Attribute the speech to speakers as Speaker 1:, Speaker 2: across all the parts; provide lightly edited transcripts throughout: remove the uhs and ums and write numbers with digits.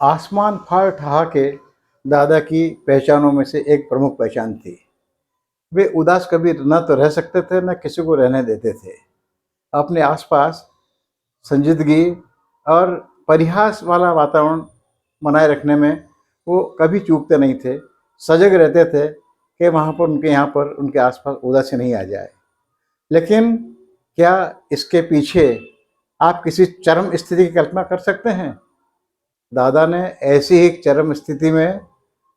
Speaker 1: आसमान फाड़ ठहाके दादा की पहचानों में से एक प्रमुख पहचान थी। वे उदास कभी न तो रह सकते थे, न किसी को रहने देते थे। अपने आसपास संजीदगी और परिहास वाला वातावरण बनाए रखने में वो कभी चूकते नहीं थे। सजग रहते थे कि वहाँ पर उनके यहाँ पर उनके आसपास उदासी नहीं आ जाए। लेकिन क्या इसके पीछे आप किसी चरम स्थिति की कल्पना कर सकते हैं? दादा ने ऐसी ही चरम स्थिति में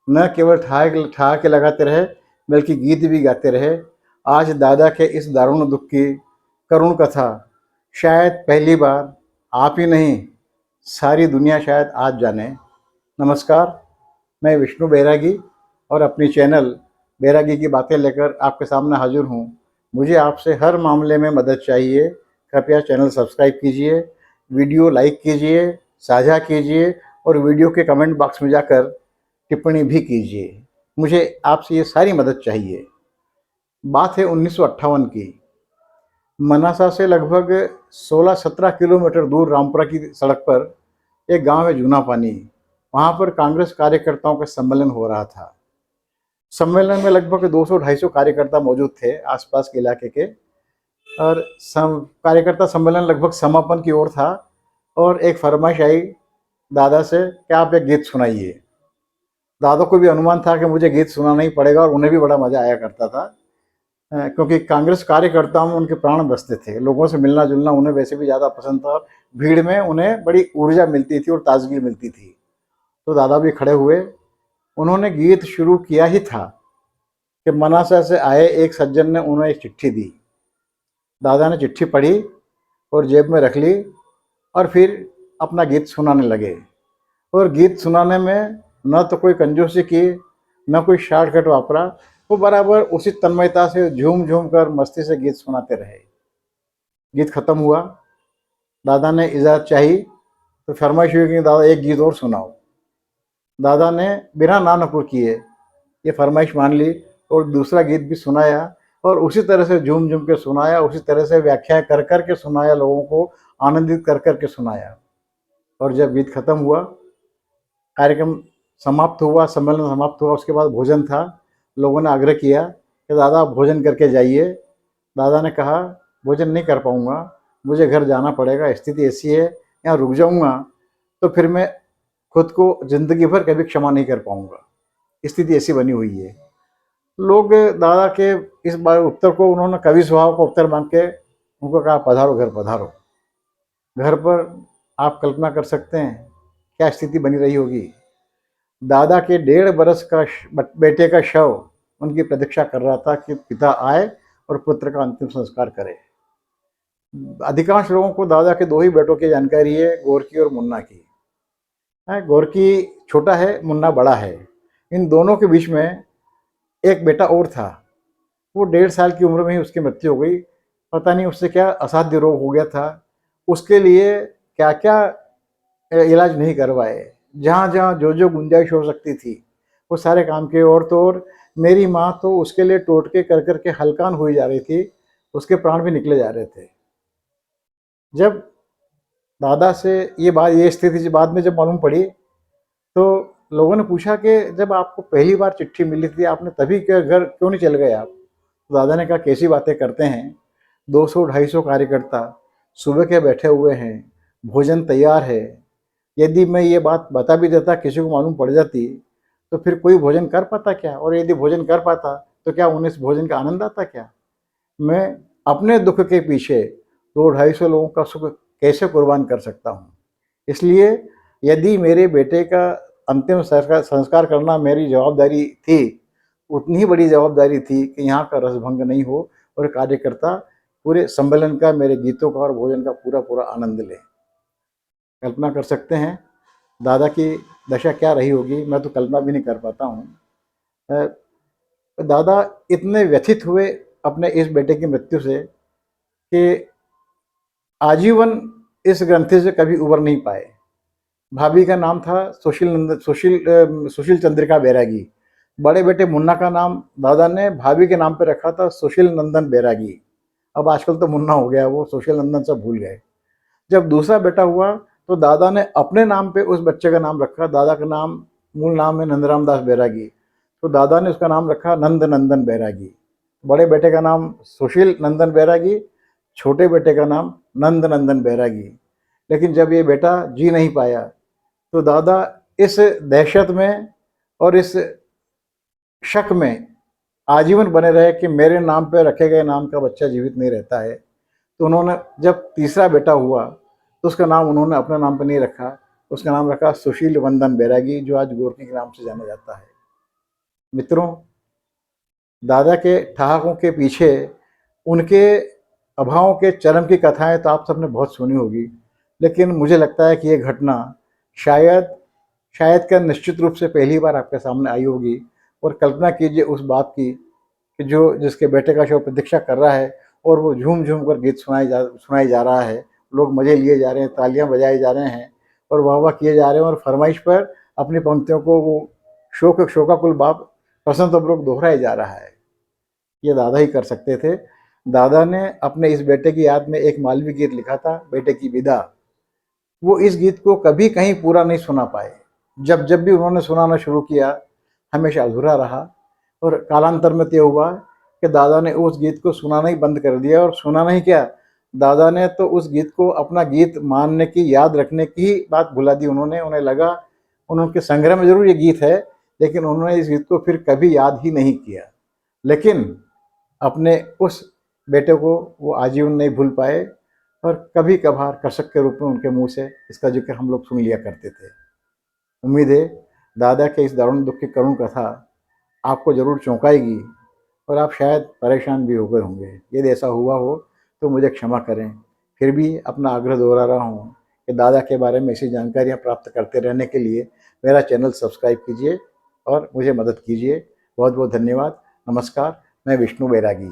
Speaker 1: न केवल ठहाके लगाते रहे, बल्कि गीत भी गाते रहे। आज दादा के इस दारुण दुख की करुण कथा शायद पहली बार आप ही नहीं, सारी दुनिया शायद आज जाने। नमस्कार, मैं विष्णु बैरागी और अपनी चैनल बैरागी की बातें लेकर आपके सामने हाजिर हूँ। मुझे आपसे हर मामले में मदद चाहिए। कृपया चैनल सब्सक्राइब कीजिए, वीडियो लाइक कीजिए, साझा कीजिए और वीडियो के कमेंट बॉक्स में जाकर टिप्पणी भी कीजिए। मुझे आपसे ये सारी मदद चाहिए। बात है 1958 की। मनासा से लगभग 16-17 किलोमीटर दूर रामपुरा की सड़क पर एक गांव है जूना पानी। वहां पर कांग्रेस कार्यकर्ताओं का सम्मेलन हो रहा था। सम्मेलन में लगभग 200-250 कार्यकर्ता मौजूद थे आसपास के इलाके के। और कार्यकर्ता सम्मेलन लगभग समापन की ओर था और एक फरमाइश आई दादा से कि आप एक गीत सुनाइए। दादा को भी अनुमान था कि मुझे गीत सुनाना ही पड़ेगा और उन्हें भी बड़ा मजा आया करता था, क्योंकि कांग्रेस कार्यकर्ताओं में उनके प्राण बसते थे। लोगों से मिलना जुलना उन्हें वैसे भी ज़्यादा पसंद था और भीड़ में उन्हें बड़ी ऊर्जा मिलती थी और ताजगी मिलती थी। तो दादा भी खड़े हुए। उन्होंने गीत शुरू किया ही था कि मनासा से आए एक सज्जन ने उन्हें एक चिट्ठी दी। दादा ने चिट्ठी पढ़ी और जेब में रख ली और फिर अपना गीत सुनाने लगे। और गीत सुनाने में न तो कोई कंजूसी की, न कोई शॉर्टकट वापरा। वो बराबर उसी तन्मयता से झूम झूम कर मस्ती से गीत सुनाते रहे। गीत खत्म हुआ। दादा ने इजाज़त चाही तो फरमाइश हुई कि दादा एक गीत और सुनाओ। दादा ने बिना ना नुकुर किए ये फरमाइश मान ली और दूसरा गीत भी सुनाया और उसी तरह से झूम झूम के सुनाया, उसी तरह से व्याख्या कर कर के सुनाया, लोगों को आनंदित कर कर के सुनाया। और जब गीत खत्म हुआ, कार्यक्रम समाप्त हुआ, सम्मेलन समाप्त हुआ, उसके बाद भोजन था। लोगों ने आग्रह किया कि दादा भोजन करके जाइए। दादा ने कहा भोजन नहीं कर पाऊँगा, मुझे घर जाना पड़ेगा, स्थिति ऐसी है, यहाँ रुक जाऊँगा तो फिर मैं खुद को ज़िंदगी भर कभी क्षमा नहीं कर पाऊँगा। स्थिति ऐसी बनी हुई है। लोग दादा के इस बार उत्तर को उन्होंने कवि स्वभाव का उत्तर मान के उनको कहा पधारो घर पधारो। घर पर आप कल्पना कर सकते हैं क्या स्थिति बनी रही होगी। दादा के 1.5 बरस का बेटे का शव उनकी प्रतीक्षा कर रहा था कि पिता आए और पुत्र का अंतिम संस्कार करे। अधिकांश लोगों को दादा के 2 ही बेटों की जानकारी है, गोरकी और मुन्ना की। गोरकी छोटा है, मुन्ना बड़ा है। इन दोनों के बीच में एक बेटा और था। वो 1.5 साल की उम्र में ही उसकी मृत्यु हो गई। पता नहीं उससे क्या असाध्य रोग हो गया था। उसके लिए क्या क्या इलाज नहीं करवाए। जहाँ जहाँ जो जो गुंजाइश हो सकती थी वो सारे काम किए। और तो और मेरी माँ तो उसके लिए टोटके कर कर के हलकान हुई जा रही थी, उसके प्राण भी निकले जा रहे थे। जब दादा से ये स्थिति बाद में जब मालूम पड़ी तो लोगों ने पूछा कि जब आपको पहली बार चिट्ठी मिली थी आपने तभी क्या घर क्यों नहीं चले गए आप? तो दादा ने कहा कैसी बातें करते हैं, 200-250 कार्यकर्ता सुबह के बैठे हुए हैं, भोजन तैयार है। यदि मैं ये बात बता भी देता, किसी को मालूम पड़ जाती तो फिर कोई भोजन कर पाता क्या? और यदि भोजन कर पाता तो क्या उन्हें इस भोजन का आनंद आता क्या? मैं अपने दुख के पीछे 200-250 लोगों का सुख कैसे कुर्बान कर सकता हूँ? इसलिए यदि मेरे बेटे का अंतिम संस्कार करना मेरी जवाबदारी थी, उतनी ही बड़ी जवाबदारी थी कि यहाँ का रसभंग नहीं हो और कार्यकर्ता पूरे सम्मेलन का, मेरे गीतों का और भोजन का पूरा पूरा आनंद लें। कल्पना कर सकते हैं दादा की दशा क्या रही होगी, मैं तो कल्पना भी नहीं कर पाता हूँ। दादा इतने व्यथित हुए अपने इस बेटे की मृत्यु से कि आजीवन इस ग्रंथि से कभी उबर नहीं पाए। भाभी का नाम था सुशील चंद्रिका बैरागी। बड़े बेटे मुन्ना का नाम दादा ने भाभी के नाम पे रखा था सुशील नंदन बैरागी। अब आजकल तो मुन्ना हो गया, वो सुशील नंदन सब भूल गए। जब दूसरा बेटा हुआ तो दादा ने अपने नाम पे उस बच्चे का नाम रखा। दादा का नाम, मूल नाम है नंदराम दास बैरागी, तो दादा ने उसका नाम रखा नंद नंदन बैरागी। बड़े बेटे का नाम सुशील नंदन बैरागी, छोटे बेटे का नाम नंद नंदन बैरागी। लेकिन जब ये बेटा जी नहीं पाया तो दादा इस दहशत में और इस शक में आजीवन बने रहे कि मेरे नाम पे रखे गए नाम का बच्चा जीवित नहीं रहता है। तो उन्होंने जब तीसरा बेटा हुआ तो उसका नाम उन्होंने अपने नाम पे नहीं रखा, उसका नाम रखा सुशील वंदन बैरागी, जो आज गोरखी के नाम से जाना जाता है। मित्रों, दादा के ठहाकों के पीछे उनके अभावों के चरम की कथाएं तो आप सबने बहुत सुनी होगी, लेकिन मुझे लगता है कि ये घटना शायद शायद क्या निश्चित रूप से पहली बार आपके सामने आई होगी। और कल्पना कीजिए उस बाप की कि जो जिसके बेटे का शव प्रतीक्षा कर रहा है और वो झूम झूम कर गीत सुनाई जा रहा है, लोग मज़े लिए जा रहे हैं, तालियां बजाए जा रहे हैं और वाह वाह किए जा रहे हैं, और फरमाइश पर अपनी पंक्तियों को वो शोकाकुल बाप प्रसन्नपूर्वक दोहराया जा रहा है। ये दादा ही कर सकते थे। दादा ने अपने इस बेटे की याद में एक मालवी गीत लिखा था, बेटे की विदा। वो इस गीत को कभी कहीं पूरा नहीं सुना पाए। जब जब भी उन्होंने सुनाना शुरू किया हमेशा अधूरा रहा, और कालांतर में तय हुआ कि दादा ने उस गीत को सुनाना ही बंद कर दिया। और सुना नहीं क्या, दादा ने तो उस गीत को अपना गीत मानने की, याद रखने की बात भुला दी। उन्हें लगा, उनके संग्रह में जरूर ये गीत है, लेकिन उन्होंने इस गीत को फिर कभी याद ही नहीं किया। लेकिन अपने उस बेटे को वो आजीवन नहीं भूल पाए, और कभी कभार कसक के रूप में उनके मुंह से इसका जिक्र हम लोग सुन लिया करते थे। उम्मीद है दादा के इस दारुण दुख की करुण कथा आपको ज़रूर चौंकाएगी और आप शायद परेशान भी हो गए होंगे। यदि ऐसा हुआ हो तो मुझे क्षमा करें। फिर भी अपना आग्रह दोहरा रहा हूँ कि दादा के बारे में ऐसी जानकारियाँ प्राप्त करते रहने के लिए मेरा चैनल सब्सक्राइब कीजिए और मुझे मदद कीजिए। बहुत बहुत धन्यवाद। नमस्कार। मैं विष्णु बैरागी।